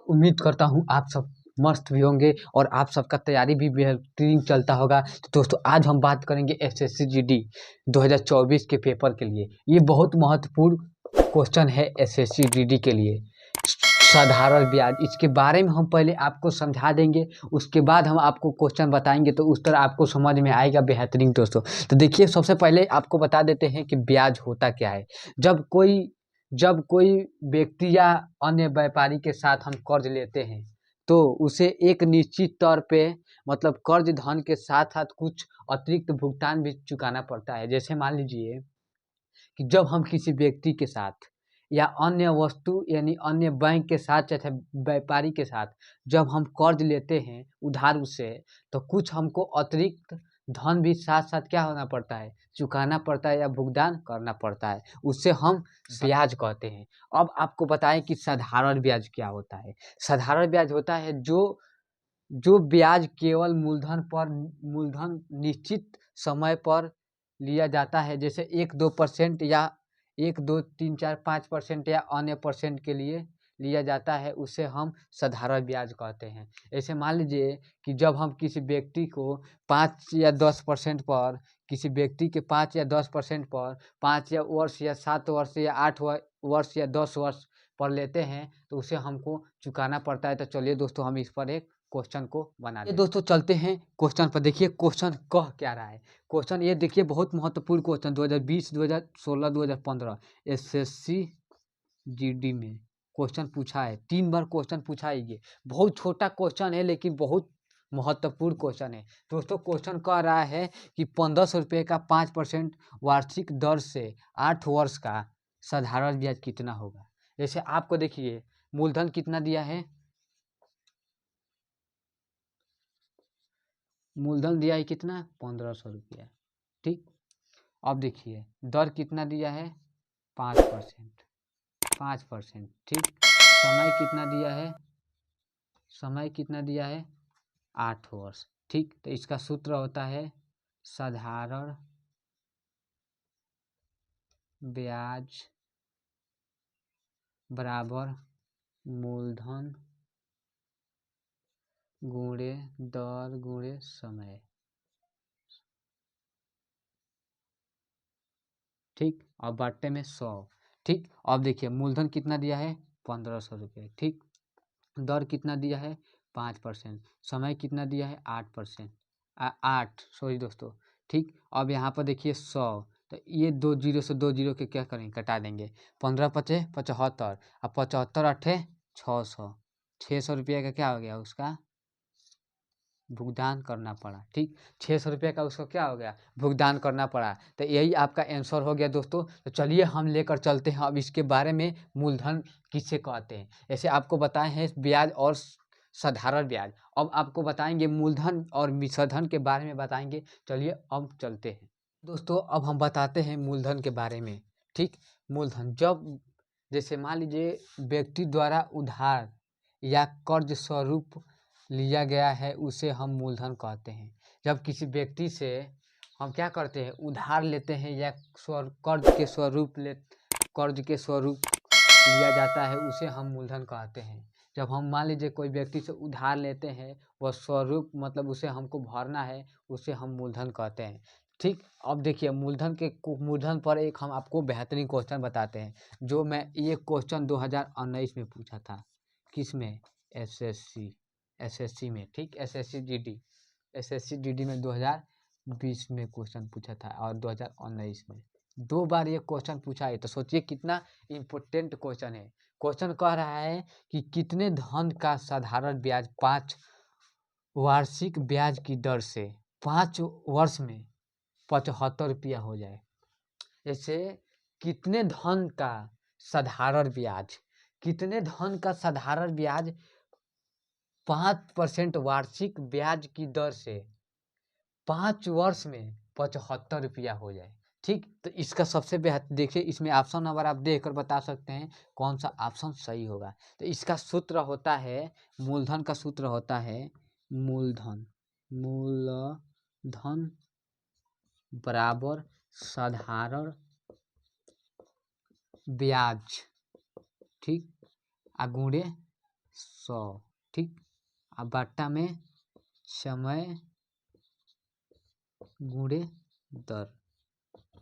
उम्मीद करता हूँ आप सब मस्त भी होंगे और आप सबका तैयारी भी बेहतरीन चलता होगा। तो दोस्तों आज हम बात करेंगे एसएससी जीडी 2024 के पेपर के लिए। ये बहुत महत्वपूर्ण क्वेश्चन है एसएससी जीडी के लिए। साधारण ब्याज, इसके बारे में हम पहले आपको समझा देंगे, उसके बाद हम आपको क्वेश्चन बताएंगे तो उस तरह आपको समझ में आएगा बेहतरीन। दोस्तों तो देखिए, सबसे पहले आपको बता देते हैं कि ब्याज होता क्या है। जब कोई व्यक्ति या अन्य व्यापारी के साथ हम कर्ज लेते हैं तो उसे एक निश्चित तौर पे मतलब कर्ज धन के साथ साथ कुछ अतिरिक्त भुगतान भी चुकाना पड़ता है। जैसे मान लीजिए कि जब हम किसी व्यक्ति के साथ या अन्य वस्तु यानी अन्य बैंक के साथ चाहे व्यापारी के साथ जब हम कर्ज लेते हैं उधार उससे, तो कुछ हमको अतिरिक्त धन भी साथ साथ क्या होना पड़ता है, चुकाना पड़ता है या भुगतान करना पड़ता है। उससे हम ब्याज कहते हैं। अब आपको बताएं कि साधारण ब्याज क्या होता है। साधारण ब्याज होता है जो ब्याज केवल मूलधन निश्चित समय पर लिया जाता है, जैसे 1-2% या 1-2-3-4-5% या अन्य परसेंट के लिए लिया जाता है, उसे हम साधारण ब्याज कहते हैं। ऐसे मान लीजिए कि जब हम किसी व्यक्ति को 5 या 10% पर, किसी व्यक्ति के 5 या 10% पर 5 या वर्ष या 7 वर्ष या 8 वर्ष या 10 वर्ष पर लेते हैं तो उसे हमको चुकाना पड़ता है। तो चलिए दोस्तों हम इस पर एक क्वेश्चन को बना दें। दोस्तों चलते हैं क्वेश्चन पर। देखिए क्वेश्चन कह क्या रहा है। क्वेश्चन ये देखिए, बहुत महत्वपूर्ण क्वेश्चन 2020, 2016, 2015 एसएससी जीडी में क्वेश्चन पूछा है। 3 बार क्वेश्चन पूछा है। ये बहुत छोटा क्वेश्चन है लेकिन बहुत महत्वपूर्ण क्वेश्चन है। दोस्तों क्वेश्चन कह रहा है कि 1500 रुपये का 5% वार्षिक दर से 8 वर्ष का साधारण ब्याज कितना होगा। जैसे आपको देखिए मूलधन कितना दिया है, मूलधन दिया है कितना, 1500 रुपया। ठीक, अब देखिए दर कितना दिया है, 5%। ठीक, समय कितना दिया है, समय कितना दिया है, 8 वर्ष। ठीक, तो इसका सूत्र होता है साधारण ब्याज बराबर मूलधन गुणे दर गुणे समय। ठीक, अब बाटे में 100। ठीक, अब देखिए मूलधन कितना दिया है, 1500 रुपये। ठीक, दर कितना दिया है, 5%। समय कितना दिया है, 8%। 8 सॉरी दोस्तों। ठीक, अब यहाँ पर देखिए 100, तो ये 2 जीरो से 2 जीरो के क्या करेंगे, कटा देंगे। 15×5 = 75, अब 75×8 = 600। 600 रुपये का क्या हो गया, उसका भुगतान करना पड़ा। ठीक, 600 रुपये का उसको क्या हो गया, भुगतान करना पड़ा। तो यही आपका आंसर हो गया दोस्तों। तो चलिए हम लेकर चलते हैं अब इसके बारे में, मूलधन किसे कहते हैं। ऐसे आपको बताए हैं ब्याज और साधारण ब्याज, अब आपको बताएंगे मूलधन और मिश्रधन के बारे में बताएंगे। चलिए अब चलते हैं दोस्तों, अब हम बताते हैं मूलधन के बारे में। ठीक, मूलधन जब जैसे मान लीजिए व्यक्ति द्वारा उधार या कर्ज स्वरूप लिया गया है उसे हम मूलधन कहते हैं। जब किसी व्यक्ति से हम क्या करते हैं, उधार लेते हैं या कर्ज के स्वरूप लिया जाता है उसे हम मूलधन कहते हैं। जब हम मान लीजिए कोई व्यक्ति से उधार लेते हैं, वह स्वरूप मतलब उसे हमको भरना है, उसे हम मूलधन कहते हैं। ठीक, अब देखिए मूलधन पर एक हम आपको बेहतरीन क्वेश्चन बताते हैं, जो मैं ये क्वेश्चन 2019 में पूछा था। किसमें, एसएससी में। ठीक, एसएससी जीडी में 2020 में क्वेश्चन पूछा था और 2019 में 2 बार ये क्वेश्चन पूछा है। तो सोचिए कितना इम्पोर्टेंट क्वेश्चन है। क्वेश्चन कह रहा है कि कितने धन का साधारण ब्याज 5 वार्षिक ब्याज की दर से 5 वर्ष में 75 रुपया हो जाए। जैसे कितने धन का साधारण ब्याज, कितने धन का साधारण ब्याज 5% वार्षिक ब्याज की दर से 5 वर्ष में 75 रुपया हो जाए। ठीक, तो इसका सबसे बेहतर देखिए, इसमें ऑप्शन नंबर आप देख कर बता सकते हैं कौन सा ऑप्शन सही होगा। तो इसका सूत्र होता है, मूलधन का सूत्र होता है मूलधन बराबर साधारण ब्याज। ठीक, गुणे 100, ठीक। अब बट्टा में समय गुणे दर,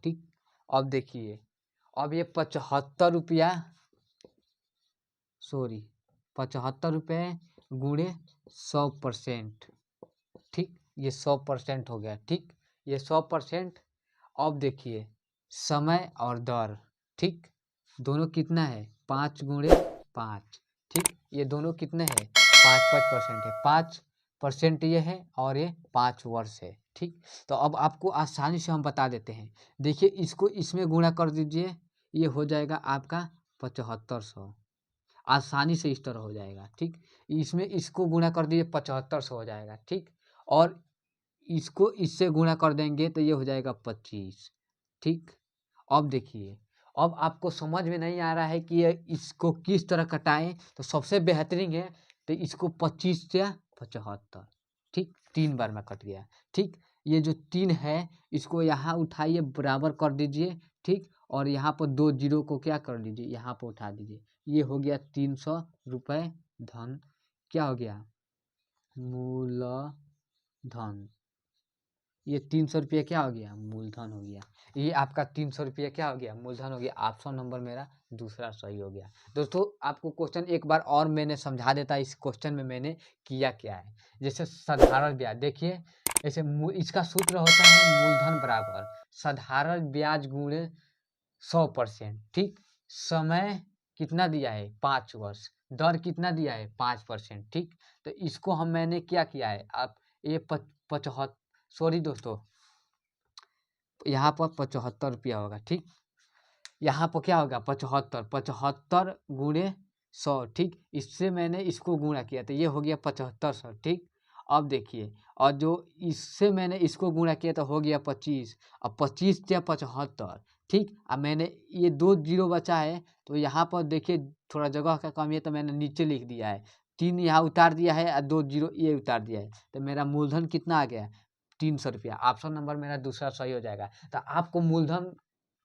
ठीक। अब देखिए, अब ये 75 रुपया, सॉरी 75 रुपये गुणे 100%, ठीक। ये 100% हो गया, ठीक। ये 100%। अब देखिए समय और दर, ठीक। दोनों कितना है 5 × 5, ठीक। ये दोनों कितने हैं 5% है, 5% ये है और ये 5 वर्ष है, ठीक। तो अब आपको आसानी से हम बता देते हैं। देखिए इसको इसमें गुणा कर दीजिए, ये हो जाएगा आपका 7500। आसानी से इस तरह हो जाएगा, ठीक। इसमें इसको गुणा कर दीजिए 7500 हो जाएगा, ठीक। और इसको इससे गुणा कर देंगे तो ये हो जाएगा 25, ठीक। अब देखिए, अब आपको समझ में नहीं आ रहा है कि ये इसको किस तरह कटाएं, तो सबसे बेहतरीन है तो इसको 25 या 75, ठीक। 3 बार में कट गया, ठीक। ये जो 3 है इसको यहाँ उठाइए, बराबर कर दीजिए, ठीक। और यहाँ पर 2 जीरो को क्या कर लीजिए, यहाँ पर उठा दीजिए। ये हो गया 300 रुपये धन, क्या हो गया मूलधन। ये 300 रुपये क्या हो गया मूलधन हो गया। ये आपका 300 रुपये क्या हो गया मूलधन हो गया। ऑप्शन नंबर मेरा दूसरा सही हो गया। दोस्तों आपको क्वेश्चन एक बार और मैंने समझा देता, इस क्वेश्चन में मैंने किया क्या है। जैसे साधारण ब्याज, देखिए ऐसे इसका सूत्र होता है मूलधन बराबर साधारण ब्याज गुणे 100%, ठीक। समय कितना दिया है 5 वर्ष, दर कितना दिया है 5%, ठीक। तो इसको मैंने क्या किया है, आप ये 75, सॉरी दोस्तों यहाँ पर 75 रुपया होगा, ठीक। यहाँ पर क्या होगा 75, 75 गुणे 100, ठीक। इससे मैंने इसको गुणा किया तो ये हो गया 7500, ठीक। अब देखिए, और जो इससे मैंने इसको गुणा किया तो हो गया 25, अब 25 या 75, ठीक। अब मैंने ये 2 जीरो बचा है तो यहाँ पर देखिए थोड़ा जगह का कमी है तो मैंने नीचे लिख दिया है, 3 यहाँ उतार दिया है और 2 जीरो ये उतार दिया है, तो मेरा मूलधन कितना आ गया 300 रुपया। ऑप्शन नंबर मेरा दूसरा सही हो जाएगा। तो आपको मूलधन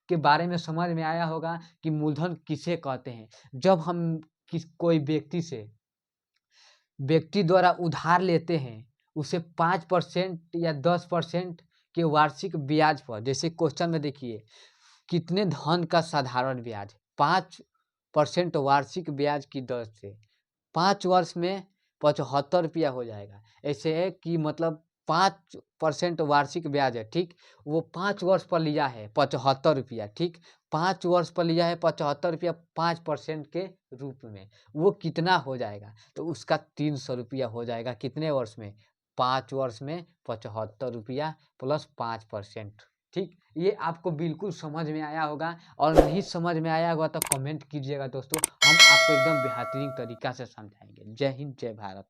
के बारे में समझ में आया होगा कि मूलधन किसे कहते हैं। जब हम कोई व्यक्ति द्वारा उधार लेते हैं, उसे 5% या 10% के वार्षिक ब्याज पर, जैसे क्वेश्चन में देखिए कितने धन का साधारण ब्याज 5% वार्षिक ब्याज की दर से 5 वर्ष में 75 रुपया हो जाएगा। ऐसे है कि मतलब 5% वार्षिक ब्याज है, ठीक। वो 5 वर्ष पर लिया है 75 रुपया, ठीक। 5 वर्ष पर लिया है 75 रुपया 5% के रूप में, वो कितना हो जाएगा तो उसका 300 रुपया हो जाएगा। कितने वर्ष में 5 वर्ष में 75 रुपया प्लस 5%, ठीक। ये आपको बिल्कुल समझ में आया होगा, और नहीं समझ में आया होगा तो कमेंट कीजिएगा दोस्तों, हम आपको एकदम बेहतरीन तरीका से समझाएंगे। जय हिंद, जय भारत।